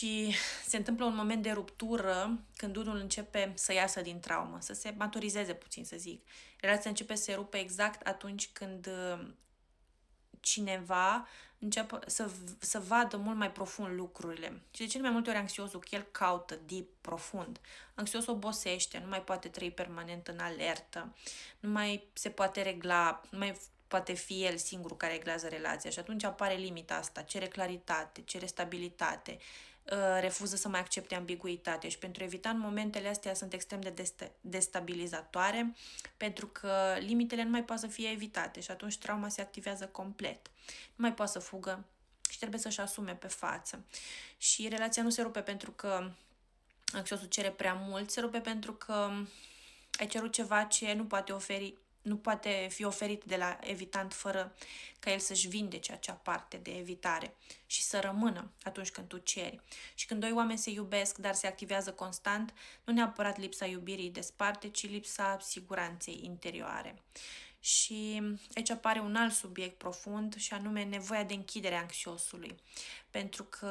Și se întâmplă un moment de ruptură când unul începe să iasă din traumă, să se maturizeze puțin, să zic. Relația începe să se rupe exact atunci când cineva începe să vadă mult mai profund lucrurile. Și de cele mai multe ori anxiosul, că el caută deep, profund. Anxiosul obosește, nu mai poate trăi permanent în alertă, nu mai se poate regla, nu mai poate fi el singurul care reglează relația și atunci apare limita asta, cere claritate, cere stabilitate, refuză să mai accepte ambiguitate și pentru a evita în momentele astea sunt extrem de destabilizatoare pentru că limitele nu mai pot să fie evitate și atunci trauma se activează complet. Nu mai poate să fugă și trebuie să-și asume pe față. Și relația nu se rupe pentru că anxiosul cere prea mult, se rupe pentru că ai cerut ceva ce nu poate fi oferit de la evitant fără ca el să-și vindece acea parte de evitare și să rămână atunci când tu ceri. Și când doi oameni se iubesc, dar se activează constant, nu neapărat lipsa iubirii desparte, ci lipsa siguranței interioare. Și aici apare un alt subiect profund și anume nevoia de închidere a anxiosului. Pentru că